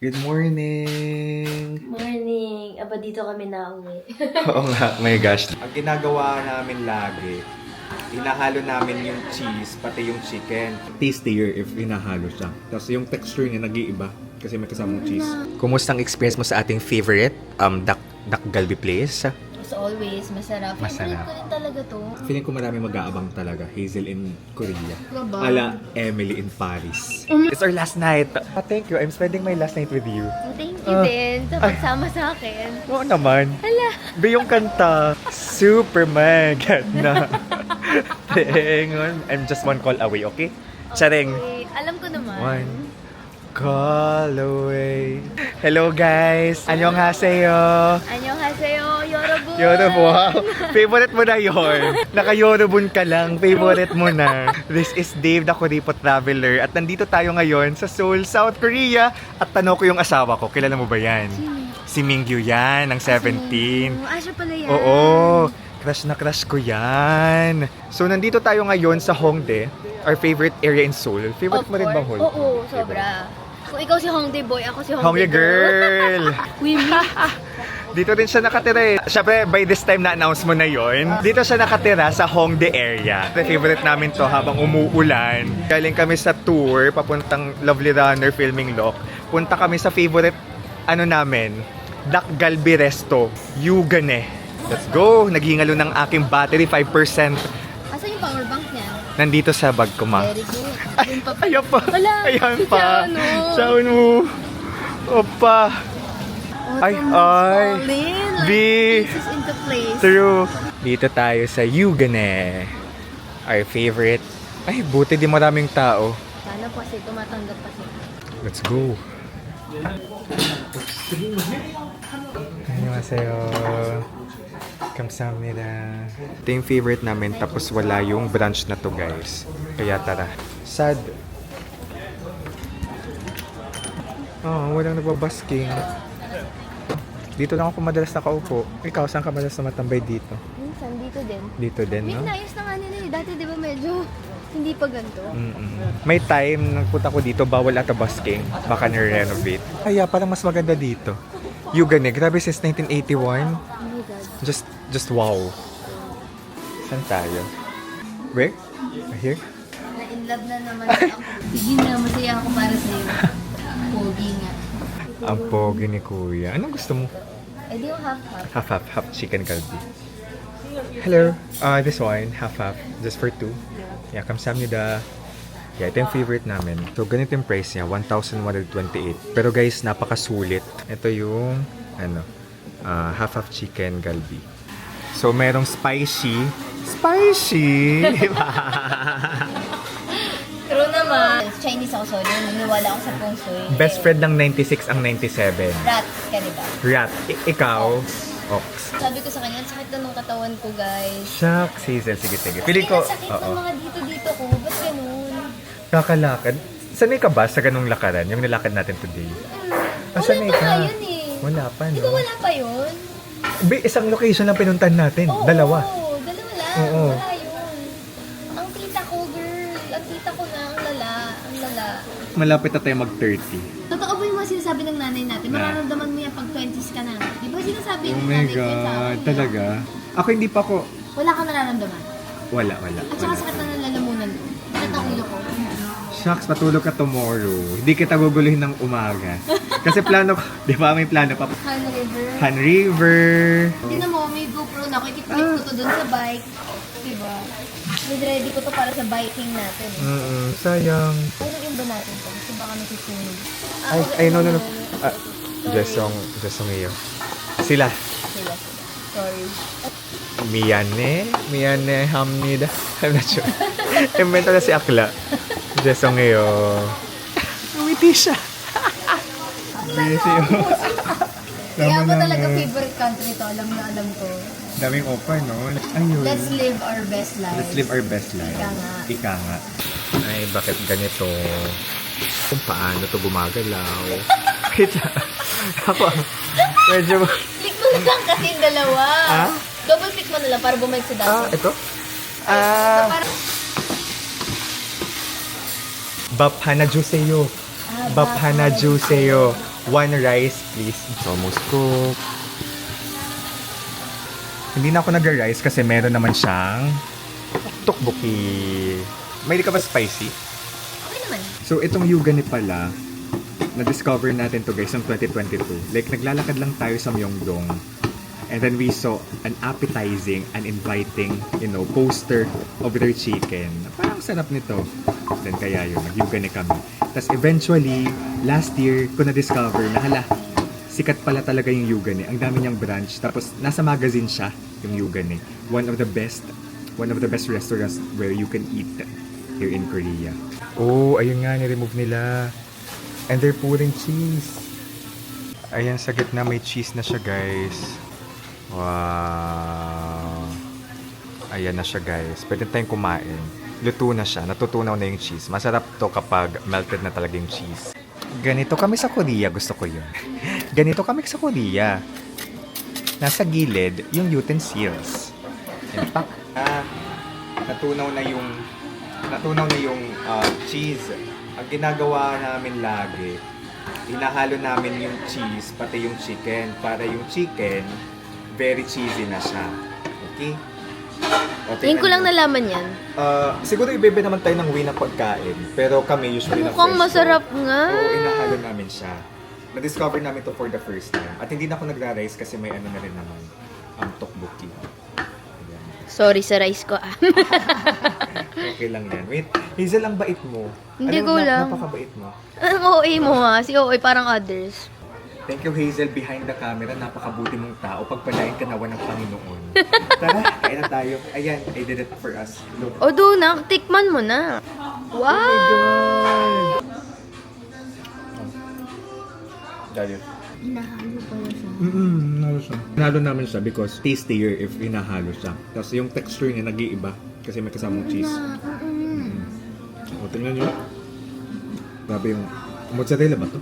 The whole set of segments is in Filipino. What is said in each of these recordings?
Good morning! Morning! Aba, dito kami nauwi. Oo nga, my gosh. Ang ginagawa namin lagi, hinahalo namin yung cheese, pati yung chicken. Tastier if hinahalo siya. Tapos yung texture niya nag-iiba kasi may kasamang cheese. Kumusta ang experience mo sa ating favorite Dak Galbi place? As always, masarap. Masarap. Favorite ko rin talaga to. Feeling ko marami mag-aabang talaga. Hazel in Korea. Diba? Ala, Emily in Paris. It's our last night. Thank you. I'm spending my last night with you. Thank you din sa pagsama sa akin. Oo naman. Hala! Be yung kanta, super mega na. Tengon. I'm just one call away, okay? Charing. Okay, alam ko naman. One call away. Hello guys! Annyeonghaseyo! Annyeonghaseyo, Yorobun! Yorob, wow! Favorite mo na yun. Naka-Yorobun ka lang. Favorite mo na. This is Dave, the Kuripo Traveler. At nandito tayo ngayon sa Seoul, South Korea. At tanong ko yung asawa ko. Kilala mo ba yan? Si Mingyu yan, ng 17. Siya pala yan. Oo, crush na crush ko yan. So, nandito tayo ngayon sa Hongdae, our favorite area in Seoul. Favorite mo rin bang Hongdae? Oo, sobra. Kung ikaw si Hongdae boy, ako si Hongdae Hongdae girl! We meet. Dito rin siya nakatira eh. Siyempre, by this time na-announce mo na yon. Dito siya nakatira sa Hongdae area. Favorite namin to habang umuulan. Galing kami sa tour, papuntang Lovely Runner Filming Lock. Punta kami sa favorite, namin, Dak Galbi Resto, Yugane. Let's go! Naghingalo ng aking battery, 5%. Asan yung power bank niya? Nandito sa bag ko, ma. Very good. Yun pa. Ayan pa. Wala. Ayan pa. Siya, Siyaon mo. Opa. Ay, ay. Like, B. pieces into place. True. Dito tayo sa Yugane. Our favorite. Ay, buti di maraming tao. Sana po kasi tumatanggap pa siya. Let's go. Annyeonghaseyo. Kamsahamnida. Ito yung favorite namin tapos wala yung branch na to, guys. Kaya tara. Sad. Oh, walang nagbabasking. Dito lang ako madalas nakaupo. Ikaw, saan ka madalas na matambay dito? Minsan dito din. Dito din, May no? inayos na nga nila eh. Dati di ba medyo hindi pa ganito. May time, nagpunta ko dito, bawal ata busking. Baka nire-renovate. Kaya parang mas maganda dito. Yugane, grabe since 1981. Oh my God. Just wow. Saan tayo? Where? Here? Na-in love na naman ako. Sige na, masaya ako para sa'yo. Pogi nga. Ang pogi ni Kuya. Anong gusto mo? Eh di yung half-half. Half chicken kalbi. Hello. This one, half. Just for 2. Yeah, kamsahamnida. Yeah, ito yung favorite namin. So, ganito yung price niya, 1,128. Pero guys, napakasulit. Ito yung, half chicken galbi. So, merong spicy. Spicy! True naman. Chinese ako, sorry. Naniwala ako sa feng shui. Best friend ng 96 ang 97. Rats ka, diba? Rat. Ikaw? Ox. Sabi ko sa kanya, ang sakit na ng katawan ko, guys. Shucks, Hazel. Sige. Feeling ko, Ang sakit ng mga dito ko. Ba't ganun? kakalakad. Sanay ka ba sa ganung lakaran? Yung nilakad natin today? Wala pa nga yun eh. Wala pa, Di no? ba wala pa yun? Isang location lang pinuntahan natin. Dalawa. Oo, dalawa lang. Oo. Wala yun. Ang tita ko, girl. Ang tita ko na, ang lala. Ang lala. Malapit na tayo mag-30. Totoo ba yung mga sinasabi ng nanay natin? Na? Mararamdaman mo yan pag 20s ka na. Di ba sinasabi Oh ng my nanay ko yan sa God. akin? Talaga? Ako hindi pa ako... Wala kang nararamdaman. Wala. At saka sakit na ng lalamunan mo. Sakit ang ulo ko. Shucks, patulog ka tomorrow. Hindi kita guguluhin ng umaga. Kasi plano ko... Di ba may plano pa? Han River. Han River. Tingnan mo, may GoPro na ako. Ikiklik ko to dun sa bike. Diba? Ready ko to para sa biking natin. Sayang. Ano yung ba natin to? Gusto baka nasusunod. Ay, no. Jesong iyo. Sila. Sila. Sorry. Miyane, hamnida. I'm not sure. Invento na si Akla. Jesong iyo. Umiti siya. Busy yun. Kaya ba talaga favorite country to? Alam na alam ko. Daming opa, no? Ayun. Let's live our best life. Let's live our best life. Ika nga. Ika nga. Ay, bakit ganito? Kung paano to gumagalaw? Kita. Ako, medyo... Click mo lang kasi yung dalawa. Ha? Double click mo na lang para bumalik sa dati. Ito? Para... Baphana Juseyo. Baphana Juseyo. 1 rice, please. It's almost cooked. Hindi na ako nag-rice kasi meron naman siyang tteokbokki. May ka ba spicy? Okay naman. So, itong Yugani pala, na-discover natin to guys noong 2022. Like, naglalakad lang tayo sa Myeongdong. And then we saw an appetizing and inviting, poster of their chicken. Parang sarap nito. Then kaya yun, nag-Yugani kami. Tapos eventually, last year, ko na-discover na hala, sikat pala talaga yung Yugani. Ang dami niyang branch. Tapos, nasa magazine siya, yung Yugani. One of the best restaurants where you can eat here in Korea. Oh, ayun nga, ni-remove nila. And they're pouring cheese. Ayan, sa gitna may cheese na siya, guys. Wow. Ayan na siya, guys. Pwede tayong kumain. Luto na siya. Natutunaw na yung cheese. Masarap to kapag melted na talaga yung cheese. Ganito kami sa Korea. Gusto ko yun. Ganito kami sa Korea. Nasa gilid yung utensils. In fact, natunaw na yung cheese. Ang ginagawa namin lagi, hinahalo namin yung cheese pati yung chicken para yung chicken very cheesy na siya. Okay? Tingin ko lang nalaman yan. Siguro ibebe naman tayo ng way na pagkain. Pero kami usually na Mukhang masarap nga. Oo, inahalo namin siya. Na-discover namin to for the first time. At hindi na ako nagra-rice kasi may ano na rin naman. Tteokbokki. Ayan. Sorry sa rice ko Okay lang yan. Wait, Hazel, ang bait mo. Hindi ko lang. Napakabait mo. Ang OA mo ha. Si OA parang others. Thank you, Hazel, behind the camera. Napakabuti mong tao. Pagpalain ka nawa ng Panginoon. Tara, kain na tayo. Ayan, I did it for us. Look. O doon, tikman mo na. Wow! Dahil. Hinahalo pala siya. Nalo siya. Nalo namin siya because tastier if hinahalo siya. Tapos yung texture niya nag-iiba kasi may kasamang cheese. O, tingnan nyo. Grabe yung mozzarella ba to?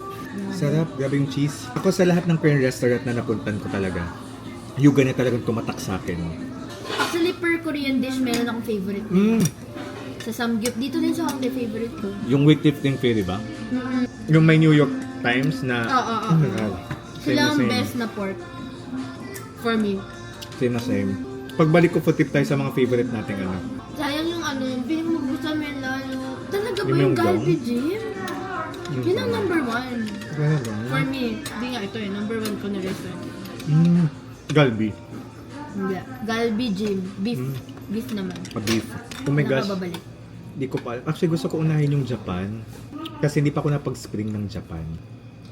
Sarap, grabe yung cheese. Ako sa lahat ng Korean restaurant na napuntan ko talaga, Yugani talagang tumatak sa akin. Actually, per Korean dish, meron akong favorite. Sa Samgyup, dito din sa Hongdae favorite ko. Yung weightlifting pay, di ba? Yung may New York Times na... Oo. Sila ang best na pork. For me. Same na same. Pagbalik ko, food tip tayo sa mga favorite nating ano. Sayang yung feeling mo gusto mo yung lalo. Talaga ba Yung yung Myeongdong? Galbi Gym? Yun ang number 1. For me, hindi nga ito number 1 ko na restaurant. Galbi. Hindi. Galbi Gym. Beef. Beef naman. Beef. Oh my gosh. Nakababalik. Di ko pa. Actually, gusto ko unahin yung Japan. Kasi hindi pa ako napag-spring ng Japan.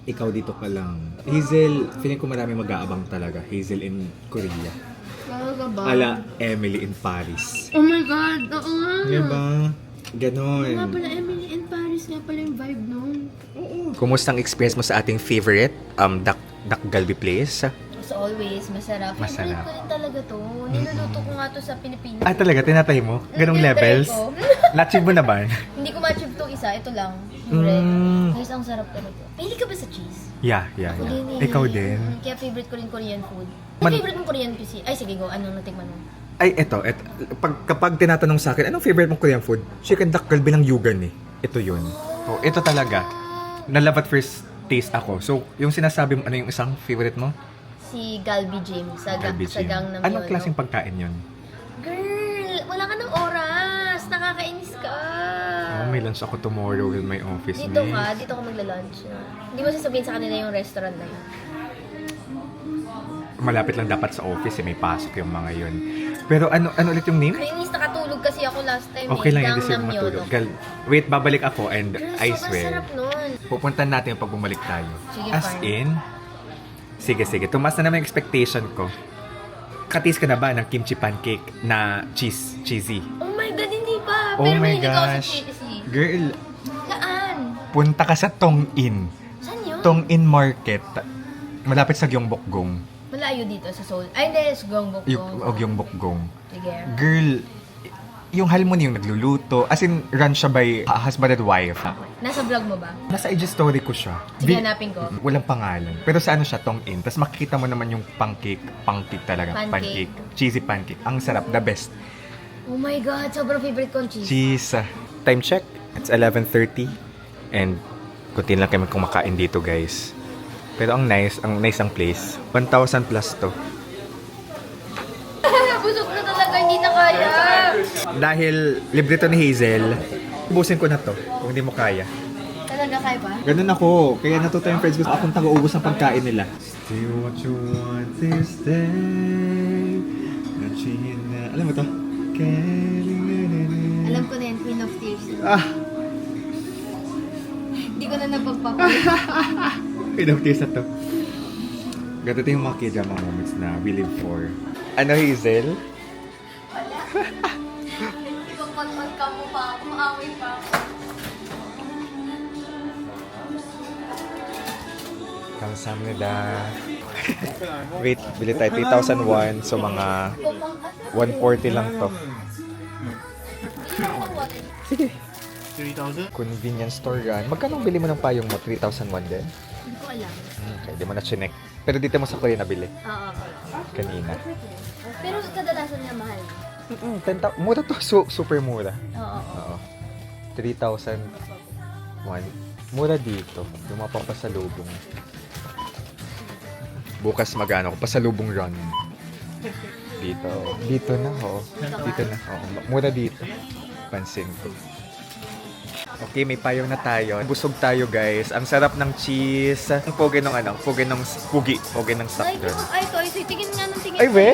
Ikaw dito ka lang. Hazel, feeling ko marami mag-aabang talaga. Hazel in Korea. Talaga ba? Ala Emily in Paris. Oh my God! Oo nga. Diba? Ganon. Nga pala, Emily in Paris nga pala yung vibe nun. Kumusta ang experience mo sa ating favorite Dak Galbi place? As always, masarap. Masarap. Favorite ko rin talaga to. Niluluto ko nga to sa Pilipinas. Ah, talaga? Tinatay mo? Ganong Tinatry levels? ko. Na-achieve mo na ba? Hindi ko ma-achieve tong isa. Ito lang. Yung red. Guys, ang sarap talaga. Pili ka ba sa cheese? Yeah. Ako din eh. Ikaw din? Kaya favorite ko rin Korean food. Man- Favorite mong Korean cuisine? Ay, sige, go. Anong natikman mo? Ay, eto. Kapag tinatanong sa akin, anong favorite mong Korean food? Chicken duck galbi ng Yugan eh. Ito yun. Oh, ito talaga. Na-love at first taste ako. So, yung sinasabi mo, ano yung isang favorite mo? Si Galbi Gym. Sa Galbi Gym. Gangnam Anong yun, klaseng no? pagkain yun? Girl, wala ka ng oras. Nakakainis ka. Oh, may lunch ako tomorrow with my office Dito mates. ka, dito ka magla-lunch. Hindi mo sasabihin sa kanila yung restaurant na yun. Malapit lang dapat sa office eh, may pasok yung mga yun. Pero ano ulit yung name? Kainis, nakatulog kasi ako last time. Okay lang, eh. yung deserve Gangnam matulog. yun. Wait, babalik ako and Girl, I sobrang swear. sarap nun. Pupuntan natin pag bumalik tayo. Sige, As fine. in, sige. Tumas na naman yung expectation ko. Katis ka na ba ng kimchi pancake na cheesy? Oh my God, hindi pa. Oh Pero my mahilig ako sa gosh. cheesy. Girl, Saan? punta ka sa Tong-in. Saan yun? Tong-in Market. Malapit sa Gyeongbokgung. Malayo dito sa Seoul. Ay, hindi. Sa Gyeongbokgung. O Gyeongbokgung. Sige. Girl, yung halmon yung nagluluto. As in, run siya by husband and wife. Nasa vlog mo ba? Nasa IG story ko siya. Sige, hanapin ko. Walang pangalan. Pero sa ano siya, Tong-in. Tapos makikita mo naman yung pancake talaga. Pancake. Cheesy pancake. Ang sarap. The best. Oh my God, sobrang favorite ko ang cheese. Cheese. Time check. It's 11:30. And kunti lang kami kumakain dito, guys. Pero ang nice ang place. 1,000 plus to. Busog na talaga, hindi na kaya. Dahil libre to ni Hazel, ubusin ko na to kung hindi mo kaya. Talaga kaya ba? Ganun ako. Kaya natuto yung friends ko. Akong taga-ubos ng pagkain nila. Still what you want this day. Alam mo to? Alam ko na yan, Queen of Tears. Ah! Hindi ko na napagpapalit. Pinag-tears na to. Ganito yung mga K-drama moments na we live for. Ano, Hazel? Wala. Ikaw ka mo pa ako, maaway pa ako. Kamsahamnida. Wait, bili tayo 3,001. So, mga 140 lang to. Sige. 3,000? Convenience store yan. Magkano ang bili mo ng payong mo? 3,001 din? Hindi ko alam. Okay, di mo na chinek. Pero dito mo sa Korea nabili. Oo. Kanina. Pero kadalasan niya mahal. 10,000. Mura to. Super mura. Oo. Oo. 3,001. Mura dito. Yung mga pampasalubong. Bukas magano ko. Pasalubong run. Dito. Dito na, oo. Dito na. Oo. Mura dito. Pansin ko. Okay, may payong na tayo. Busog tayo, guys. Ang sarap ng cheese. Ang pogi ng ano? Pogi ng pugi. Pogi ng soft Ay, drink. tingin nga ng tingin. Ay, we?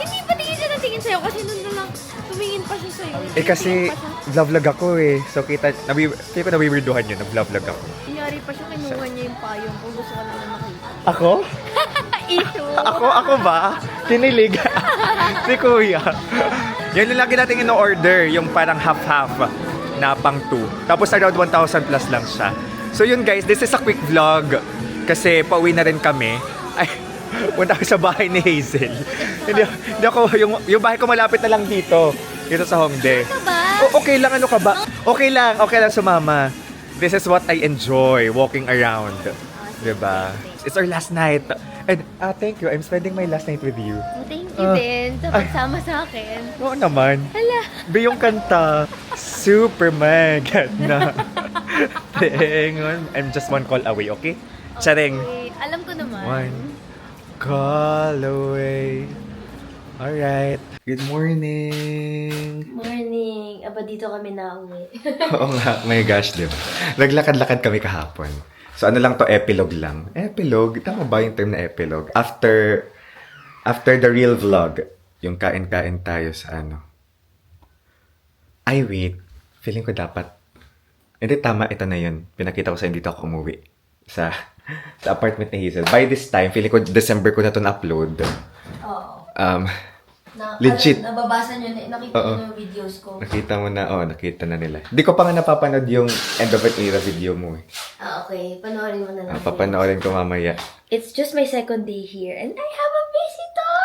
Hindi pa tingin siya ng tingin sa'yo kasi nung na lang tumingin pa siya sa'yo. Eh, kasi vlog ako eh. So, kaya ko nawiwirduhan yun. Nag-vlog ako. Kunyari pa siya, kinuha niya yung payong kung gusto ko lang na makita. Ako? Ito. Ako ba? Kinilig. Si Kuya. Yan yung lagi natin in-order. Yung parang half-half na pang 2. Tapos around 1,000 plus lang siya. So yun guys, this is a quick vlog. Kasi pauwi na rin kami. Ay, punta ako sa bahay ni Hazel. hindi ako, yung bahay ko malapit na lang dito. Dito sa Hongdae. Ano ba? Okay lang, ano ka ba? Okay lang sumama. This is what I enjoy, walking around. Diba? It's our last night. And thank you, I'm spending my last night with you. Thank you din sa pagsama sa akin. Oo naman. Hala. Be yung kanta, super magad na. Tengon. I'm just one call away, okay? Charing. Okay. Alam ko naman. One call away. Alright. Good morning. Morning. Aba, dito kami nauwi. Oo nga, my gosh, diba? Naglakad-lakad kami kahapon. So ano lang to, epilogue lang. Epilogue? Tama ba yung term na epilogue? After the real vlog, yung kain-kain tayo sa ano. Ay, wait. Feeling ko dapat. Hindi, tama. Ito na yun. Pinakita ko sa dito ako umuwi. Sa apartment ni Hazel. By this time, feeling ko December ko na ito na-upload. Oo. Legit. Nababasa nyo, nakita Oo. nyo yung videos ko. Nakita mo na, nakita na nila. Hindi ko pa nga napapanood yung end of an era video mo eh. Okay. Panoorin mo na lang. Papanoorin ko mamaya. It's just my second day here and I have a visitor!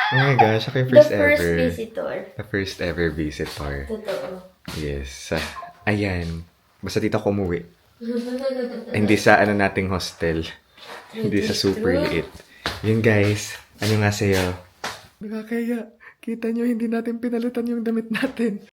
Oh my gosh, ako yung first The first ever. visitor. The first ever visitor. Totoo. Yes. Ayan. Basta dito ako umuwi. Hindi sa ano nating hostel. Hindi sa super liit. Yun guys. Ano nga sa'yo? Nakakaya. Kita nyo, hindi natin pinalitan yung damit natin.